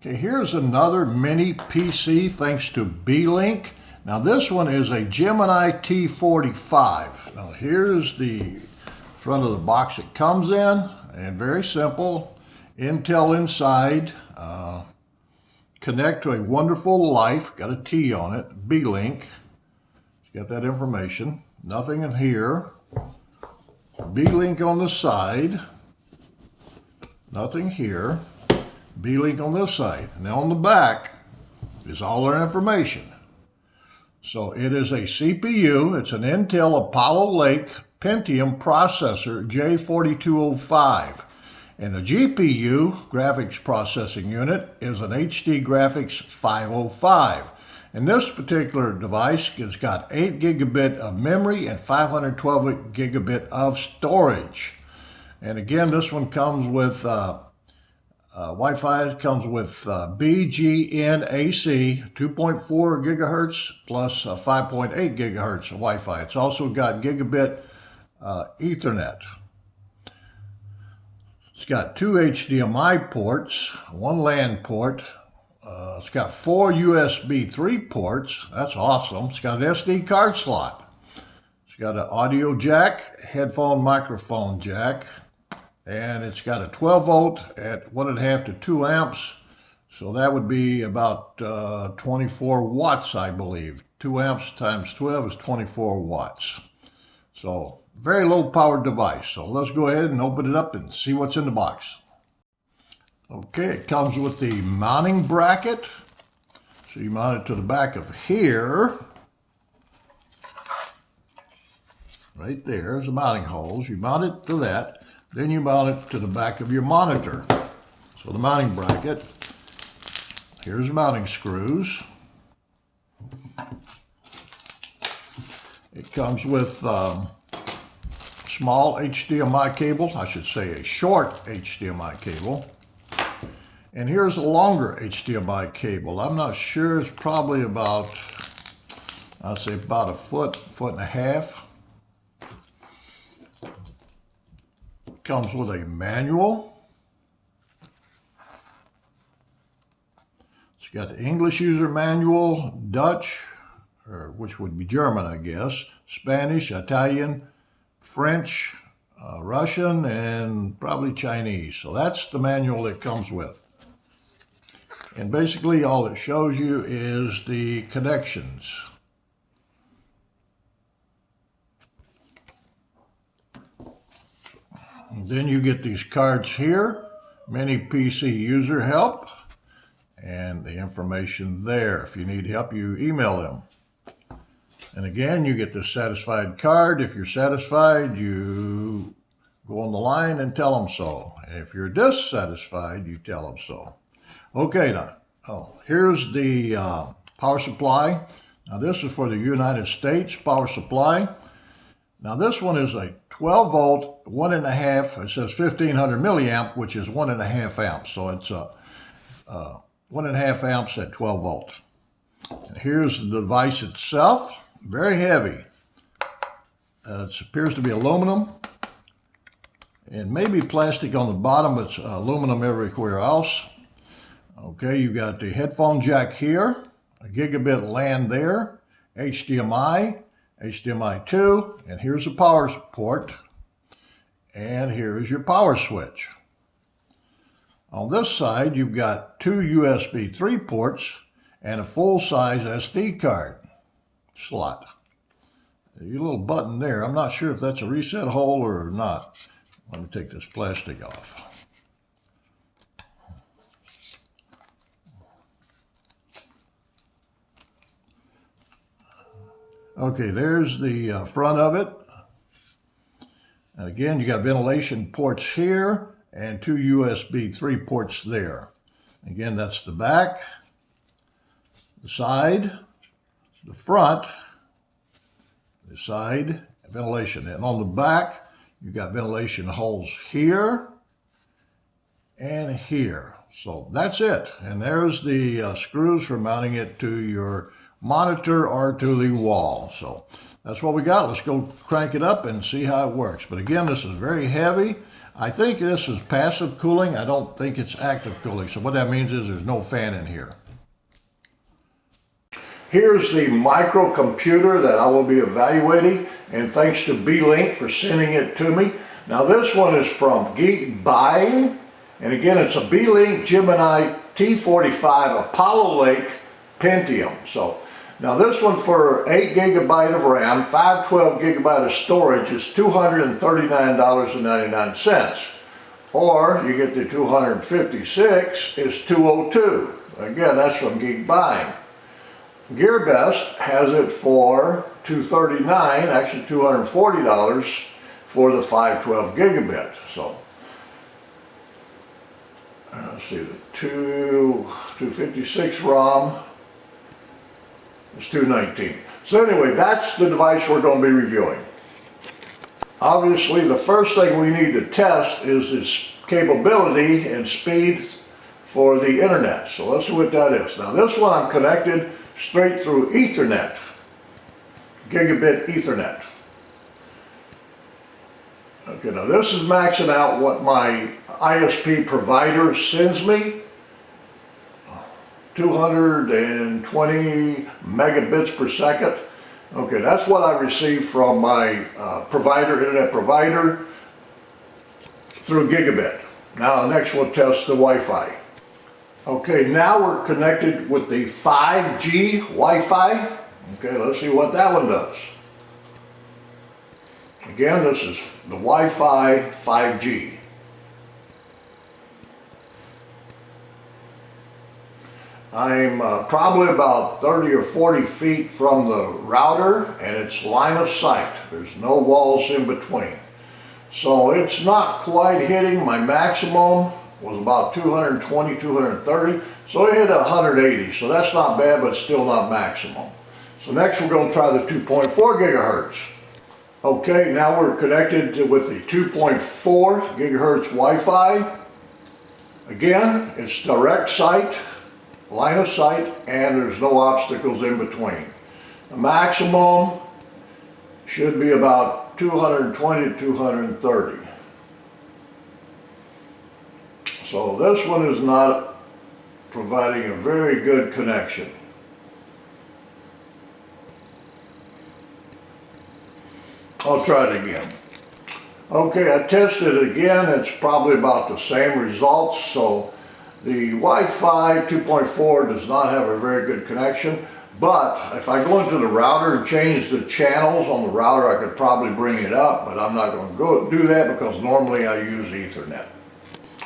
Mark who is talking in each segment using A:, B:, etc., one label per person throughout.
A: Okay, here's another mini PC thanks to Beelink. Now this one is a Gemini T45. Now here's the front of the box it comes in, and very simple. Intel inside. Connect to a wonderful life. Got a T on it. Beelink. It's got that information. Nothing in here. Beelink on the side. Nothing here. Beelink on this side. And on the back is all their information. So it is a CPU. It's an Intel Apollo Lake Pentium processor J4205. And the GPU, graphics processing unit, is an HD Graphics 505. And this particular device has got 8 gigabit of memory and 512 gigabit of storage. And again, this one comes with Wi-Fi. Comes with BGNAC 2.4 gigahertz plus 5.8 gigahertz of Wi-Fi. It's also got gigabit Ethernet. It's got 2 HDMI ports, 1 LAN port. It's got 4 USB 3 ports. That's awesome. It's got an SD card slot. It's got an audio jack, headphone microphone jack, and it's got a 12 volt at 1.5 to 2 amps. So that would be about 24 watts, I believe. 2 amps times 12 is 24 watts. So very low powered device. So let's go ahead and open it up and see what's in the box. Okay, it comes with the mounting bracket. So you mount it to the back of here. Right there's the mounting holes. You mount it to that. Then you mount it to the back of your monitor. So the mounting bracket. Here's the mounting screws. It comes with small HDMI cable. I should say a short HDMI cable. And here's a longer HDMI cable. I'm not sure. It's probably about, I'd say about a foot and a half. Comes with a manual. It's got the English user manual, Dutch, or which would be German, I guess, Spanish, Italian, French, Russian, and probably Chinese. So that's the manual it comes with. And basically all it shows you is the connections. And then you get these cards here, MiniPC user help, and the information there. If you need help, you email them. And again, you get the satisfied card. If you're satisfied, you go on the line and tell them so. And if you're dissatisfied, you tell them so. Okay, now, here's the power supply. Now this is for the United States power supply. Now this one is a 12 volt, 1.5, it says 1500 milliamp, which is 1.5 amps. So it's 1.5 amps at 12 volt. And here's the device itself, very heavy. It appears to be aluminum and maybe plastic on the bottom, but it's aluminum everywhere else. Okay, you've got the headphone jack here, a gigabit LAN there, HDMI, HDMI 2, and here's the power port, and here is your power switch. On this side, you've got 2 USB 3 ports and a full-size SD card slot. Your little button there, I'm not sure if that's a reset hole or not. Let me take this plastic off. Okay, there's the front of it. And again, you got ventilation ports here and 2 USB 3 ports there. Again, that's the back, the side, the front, the side, ventilation. And on the back, you got ventilation holes here and here. So that's it. And there's the screws for mounting it to your monitor or to the wall. So that's what we got. Let's go crank it up and see how it works. But again, this is very heavy. I think this is passive cooling. I don't think it's active cooling. So what that means is there's no fan in here. Here's the microcomputer that I will be evaluating, and thanks to Beelink for sending it to me. Now this one is from Geek Buying, and again it's a Beelink Gemini T45 Apollo Lake Pentium. So now this one for 8 GB of RAM, 512 GB of storage is $239.99. Or you get the 256 is $202. Again, that's from Geek Buying. GearBest has it for $239, actually $240 for the 512 gigabit. So let's see, the 256 ROM is $219. So anyway, that's the device we're going to be reviewing. Obviously, the first thing we need to test is its capability and speed for the internet. So let's see what that is. Now this one I'm connected straight through Ethernet, gigabit Ethernet. Okay, now this is maxing out what my ISP provider sends me, 220 megabits per second. Okay, that's what I receive from my internet provider through gigabit. Now next we'll test the Wi-Fi. Okay, now we're connected with the 5G Wi-Fi. Okay, let's see what that one does. Again, this is the Wi-Fi 5G. I'm probably about 30 or 40 feet from the router, and it's line of sight. There's no walls in between. So it's not quite hitting. My maximum was about 220, 230. So it hit 180. So that's not bad, but still not maximum. So next we're going to try the 2.4 gigahertz. Okay, now we're connected with the 2.4 gigahertz Wi-Fi. Again, it's direct sight, line of sight, and there's no obstacles in between. The maximum should be about 220 to 230. So this one is not providing a very good connection. I'll try it again. Okay, I tested it again. It's probably about the same results. So the Wi-Fi 2.4 does not have a very good connection, but if I go into the router and change the channels on the router, I could probably bring it up, but I'm not going to go do that because normally I use Ethernet.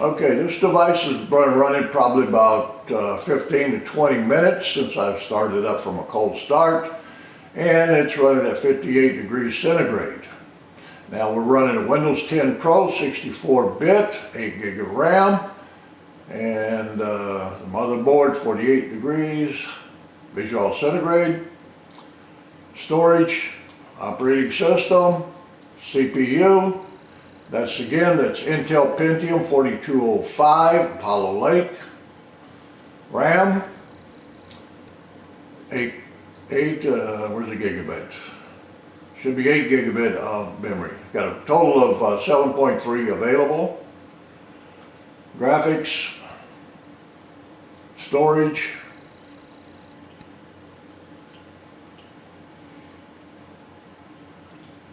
A: Okay, this device has been running probably about 15 to 20 minutes since I've started up from a cold start, and it's running at 58 degrees centigrade. Now we're running a Windows 10 Pro 64-bit, 8 gig of RAM, and the motherboard 48 degrees visual centigrade, storage, operating system, CPU. That's Intel Pentium 4205 Apollo Lake. RAM, 8 where's the gigabit? Should be 8 gigabit of memory. Got a total of 7.3 available. Graphics, storage,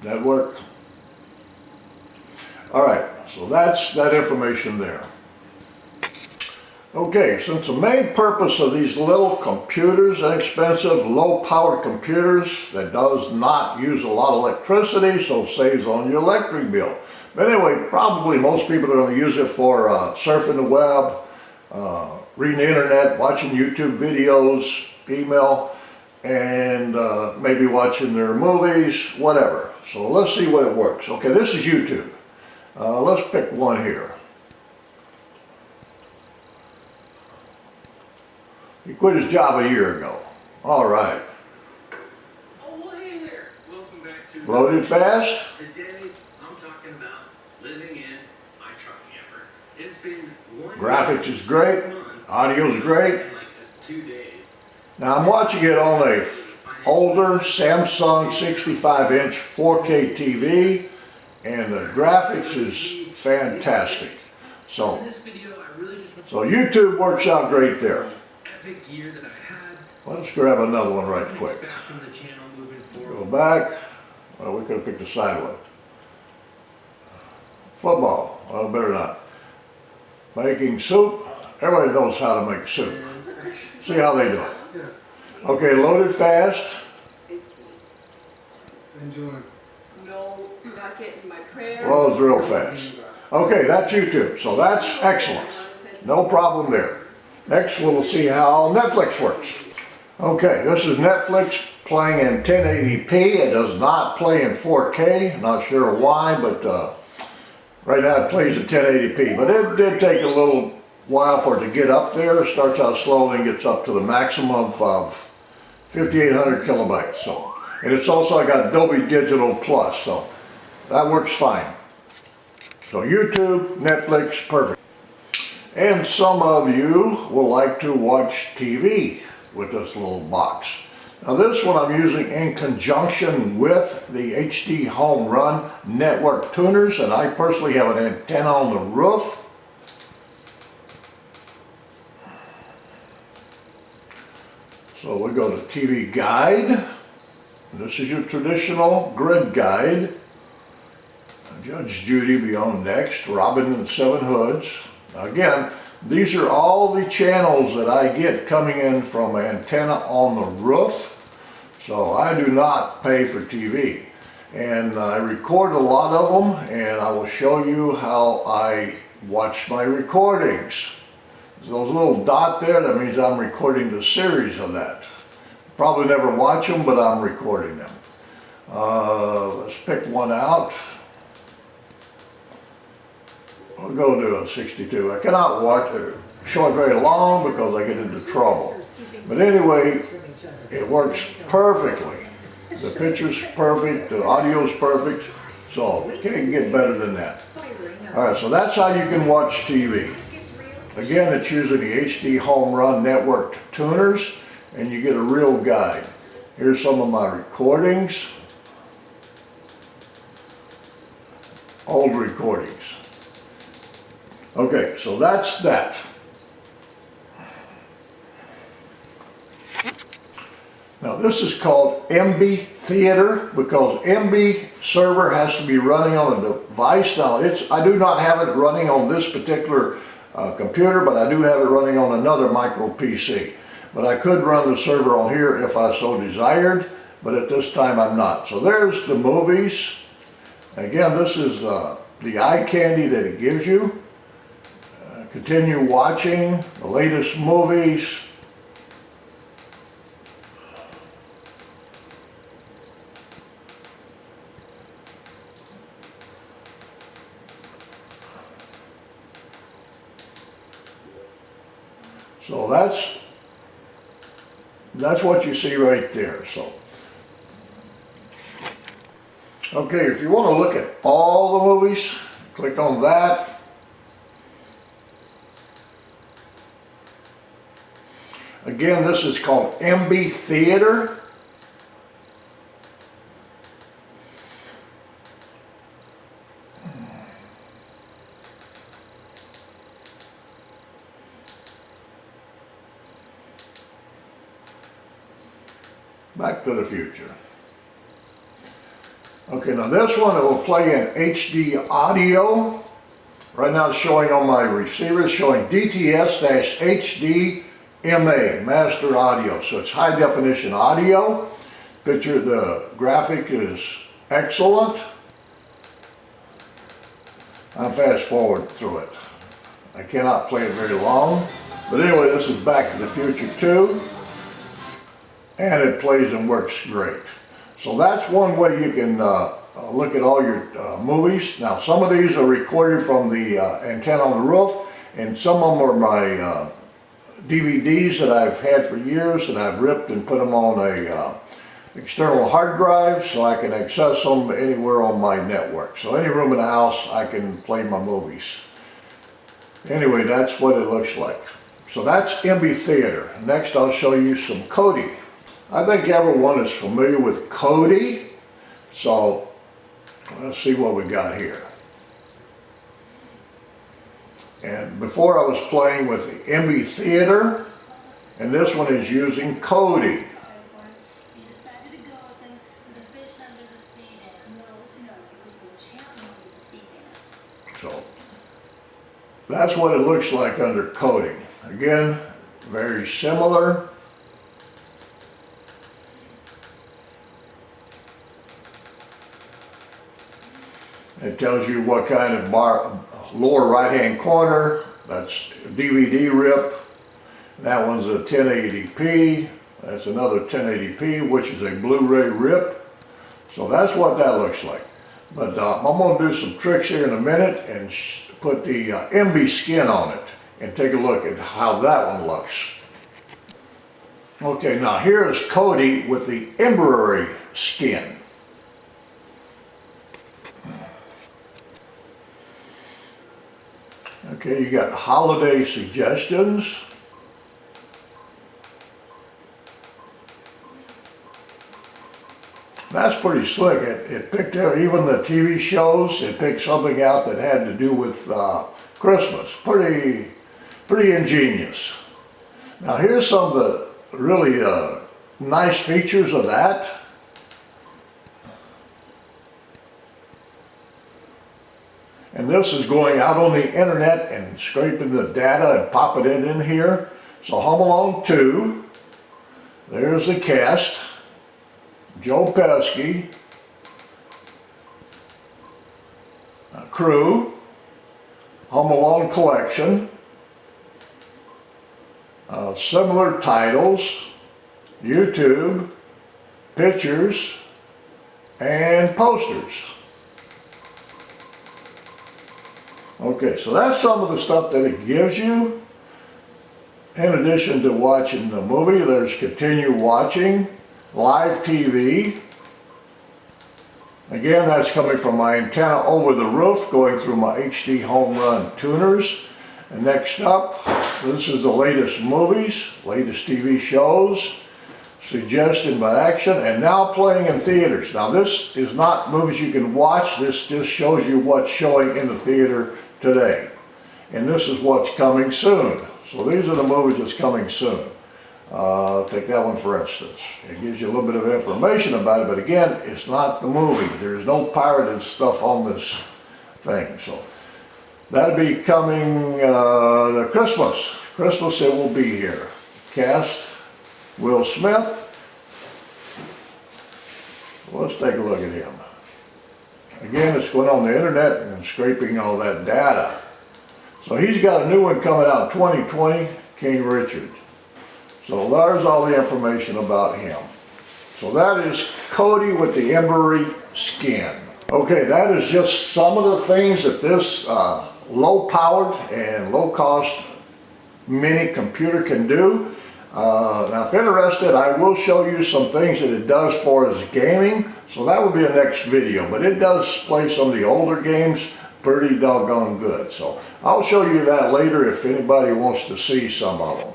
A: network. All right, so that's that information there. Okay, since the main purpose of these little computers, inexpensive, low-powered computers that does not use a lot of electricity, so saves on your electric bill. But anyway, probably most people are going to use it for surfing the web, reading the internet, watching YouTube videos, email, and maybe watching their movies, whatever. So let's see what it works. Okay, this is YouTube. Let's pick one here. He quit his job a year ago. All right.
B: Oh, hey there. Welcome back to
A: Loaded fast.
B: Today, I'm talking about living in my truck camper. It's been 1
A: Graphics is great. Audio is great.
B: Like 2 days.
A: Now I'm watching it on a older Samsung 65-inch 4K TV, and the graphics is fantastic. So,
B: In this video, I really just
A: so YouTube works out great there.
B: epic gear that I had.
A: Let's grab another one right
B: What
A: quick.
B: expect from the channel moving
A: Go
B: forward.
A: back. Well, we could have picked a side one. Football. Well, better not. Making soup. Everybody knows how to make soup. See how they do it. Okay, loaded fast.
C: Enjoy.
D: No, do not get in my prayer.
A: Well, it's real fast. Okay, that's YouTube. So that's excellent. No problem there. Next, we'll see how Netflix works. Okay, this is Netflix playing in 1080p. It does not play in 4K. Not sure why, but right now it plays in 1080p. But it did take a little while for it to get up there. It starts out slowly and gets up to the maximum of 5,800 kilobytes. So, and it's also got Dolby Digital Plus, so that works fine. So YouTube, Netflix, perfect. And some of you will like to watch TV with this little box. Now this one I'm using in conjunction with the HD Home Run network tuners, and I personally have an antenna on the roof. So we go to TV Guide. This is your traditional grid guide. Judge Judy be on next, Robin and the Seven Hoods. Again, these are all the channels that I get coming in from an antenna on the roof. So I do not pay for TV. And I record a lot of them, and I will show you how I watch my recordings. Those little dot there, that means I'm recording the series of that. Probably never watch them, but I'm recording them. Let's pick one out. We'll go to a 62. I cannot watch it, show it very long because I get into trouble. But anyway, it works perfectly. The picture's perfect, the audio's perfect, so it can't get better than that. Alright, so that's how you can watch TV. Again, it's using the HD Home Run network tuners, and you get a real guide. Here's some of my recordings. Old recordings. Okay, so that's that. Now this is called MB Theater because MB server has to be running on a device. Now I do not have it running on this particular computer, but I do have it running on another micro PC. But I could run the server on here if I so desired, but at this time I'm not. So there's the movies. Again, this is the eye candy that it gives you. Continue watching the latest movies. So that's what you see right there. So, okay, if you want to look at all the movies, click on that. Again, this is called MB Theater. Back to the Future. Okay, now this one it will play in HD audio. Right now it's showing on my receiver, it's showing DTS-HD MA, master audio. So it's high definition audio. Picture, the graphic is excellent. I'll fast forward through it. I cannot play it very long. But anyway, this is Back to the Future 2. And it plays and works great. So that's one way you can look at all your movies. Now some of these are recorded from the antenna on the roof, and some of them are my DVDs that I've had for years that I've ripped and put them on a external hard drive so I can access them anywhere on my network. So any room in the house I can play my movies. Anyway, that's what it looks like. So that's MB Theater. Next I'll show you some Kodi. I think everyone is familiar with Kodi. So let's see what we got here. And before I was playing with the MB Theater, and this one is using Kodi. So that's what it looks like under Kodi. Again, very similar. It tells you what kind of lower right hand corner, that's DVD rip. That one's a 1080p. That's another 1080p, which is a Blu-ray rip. So that's what that looks like. But I'm going to do some tricks here in a minute and put the MB skin on it and take a look at how that one looks. Okay, now here is Kodi with the embroidery skin. Okay, you got holiday suggestions. That's pretty slick. It picked out even the TV shows. It picked something out that had to do with Christmas. Pretty ingenious. Now here's some of the really nice features of that. And this is going out on the internet and scraping the data and popping it in here. So Home Alone 2, there's the cast, Joe Pesci, crew, Home Alone collection, similar titles, YouTube, pictures, and posters. Okay, so that's some of the stuff that it gives you. In addition to watching the movie, there's continue watching, live TV. Again, that's coming from my antenna over the roof, going through my HD home run tuners. And next up, this is the latest movies, latest TV shows, suggested by action, and now playing in theaters. Now this is not movies you can watch, this just shows you what's showing in the theater today. And this is what's coming soon. So these are the movies that's coming soon. Take that one for instance. It gives you a little bit of information about it, but again, it's not the movie. There's no pirated stuff on this thing. So that'll be coming the Christmas. Christmas it will be here. Cast, Will Smith. Let's take a look at him. Again, it's going on the internet and scraping all that data. So he's got a new one coming out in 2020, King Richard. So there's all the information about him. So that is Kodi with the embroidery skin. Okay, that is just some of the things that this low-powered and low-cost mini computer can do. Now if interested, I will show you some things that it does for us gaming. So that will be a next video, but it does play some of the older games pretty doggone good. So I'll show you that later if anybody wants to see some of them.